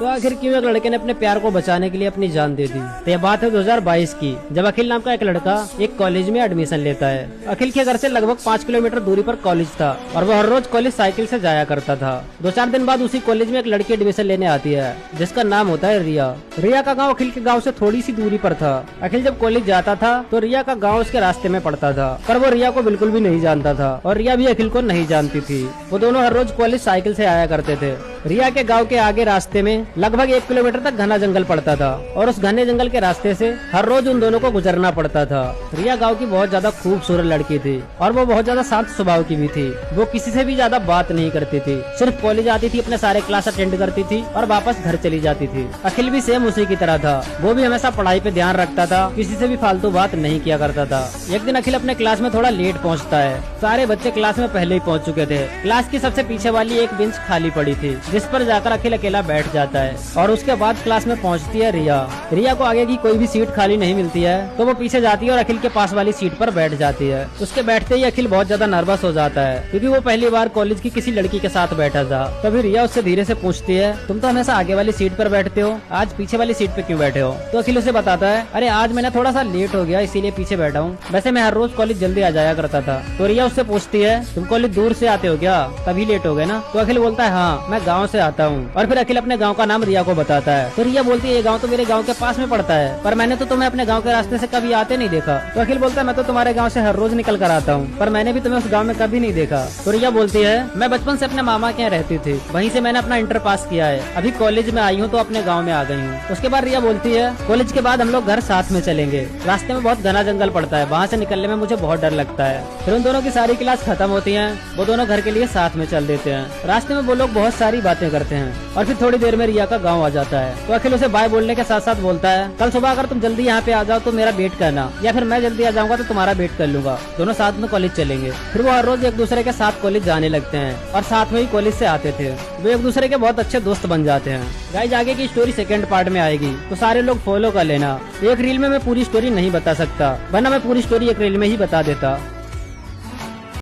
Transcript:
तो आखिर क्यों एक लड़के ने अपने प्यार को बचाने के लिए अपनी जान दे दी। तो यह बात है 2022 की, जब अखिल नाम का एक लड़का एक कॉलेज में एडमिशन लेता है। अखिल के घर से लगभग 5 किलोमीटर दूरी पर कॉलेज था और वो हर रोज कॉलेज साइकिल से जाया करता था। 2-4 दिन बाद उसी कॉलेज में एक लड़की एडमिशन लेने आती है जिसका नाम होता है रिया। रिया का गाँव अखिल के गाँव से थोड़ी सी दूरी पर था। अखिल जब कॉलेज जाता था तो रिया का गाँव उसके रास्ते में पड़ता था, पर वो रिया को बिल्कुल भी नहीं जानता था और रिया भी अखिल को नहीं जानती थी। वो दोनों हर रोज कॉलेज साइकिल से आया करते थे। रिया के गांव के आगे रास्ते में लगभग 1 किलोमीटर तक घना जंगल पड़ता था और उस घने जंगल के रास्ते से हर रोज उन दोनों को गुजरना पड़ता था। रिया गांव की बहुत ज्यादा खूबसूरत लड़की थी और वो बहुत ज्यादा शांत स्वभाव की भी थी। वो किसी से भी ज्यादा बात नहीं करती थी, सिर्फ कॉलेज आती थी, अपने सारे क्लास अटेंड करती थी और वापस घर चली जाती थी। अखिल भी सेम उसी की तरह था। वो भी हमेशा पढ़ाई पे ध्यान रखता था, किसी से भी फालतू बात नहीं किया करता था। एक दिन अखिल अपने क्लास में थोड़ा लेट पहुँचता है। सारे बच्चे क्लास में पहले ही पहुँच चुके थे। क्लास की सबसे पीछे वाली एक बेंच खाली पड़ी थी जिस पर जाकर अखिल अकेला बैठ जाता है और उसके बाद क्लास में पहुंचती है रिया। रिया को आगे की कोई भी सीट खाली नहीं मिलती है तो वो पीछे जाती है और अखिल के पास वाली सीट पर बैठ जाती है। उसके बैठते ही अखिल बहुत ज्यादा नर्वस हो जाता है क्योंकि वो पहली बार कॉलेज की किसी लड़की के साथ बैठा था। तभी रिया उससे धीरे से पूछती है, तुम तो हमेशा आगे वाली सीट पर बैठते हो, आज पीछे वाली सीट पे क्यों बैठे हो? तो अखिल उसे बताता है, अरे आज मैंने थोड़ा सा लेट हो गया इसीलिए पीछे बैठा हूँ, वैसे मैं हर रोज कॉलेज जल्दी आ जाया करता था। तो रिया उससे पूछती है, तुम कॉलेज दूर से आते हो क्या, तभी लेट हो गए ना? तो अखिल बोलता है, हाँ मैं गाँव से आता हूँ। और फिर अखिल अपने गाँव का नाम रिया को बताता है। तो रिया बोलती है, ये गाँव तो मेरे गाँव के पास में पड़ता है, पर मैंने तो तुम्हें अपने गाँव के रास्ते से कभी आते नहीं देखा। तो अखिल बोलता है, मैं तो तुम्हारे गाँव से हर रोज निकल कर आता हूँ, पर मैंने भी तुम्हें उस गाँव में कभी नहीं देखा। तो रिया बोलती है, मैं बचपन से अपने मामा के यहाँ रहती थी, वहीं से मैंने अपना इंटर पास किया है, अभी कॉलेज में आई हूँ तो अपने गाँव में आ गई हूँ। उसके बाद रिया बोलती है, कॉलेज के बाद हम लोग घर साथ में चलेंगे, रास्ते में बहुत घना जंगल पड़ता है, वहाँ से निकलने में मुझे बहुत डर लगता है। फिर उन दोनों की सारी क्लास खत्म होती है, वो दोनों घर के लिए साथ में चल देते हैं। रास्ते में वो लोग बहुत सारी बातें करते हैं और फिर थोड़ी देर में रिया का गाँव आ जाता है। तो अखिल उसे बाय बोलने के साथ साथ बोलता है, कल सुबह अगर तुम जल्दी यहाँ पे आ जाओ तो मेरा वेट करना, या फिर मैं जल्दी आ जाऊंगा तो तुम्हारा वेट कर लूंगा, दोनों साथ में कॉलेज चलेंगे। फिर वो हर रोज एक दूसरे के साथ कॉलेज जाने लगते हैं और साथ में ही कॉलेज से आते थे। वो एक दूसरे के बहुत अच्छे दोस्त बन जाते हैं। गाइस आगे की स्टोरी सेकंड पार्ट में आएगी तो सारे लोग फॉलो कर लेना। एक रील में मैं पूरी स्टोरी नहीं बता सकता, वरना मैं पूरी स्टोरी एक रील में ही बता देता।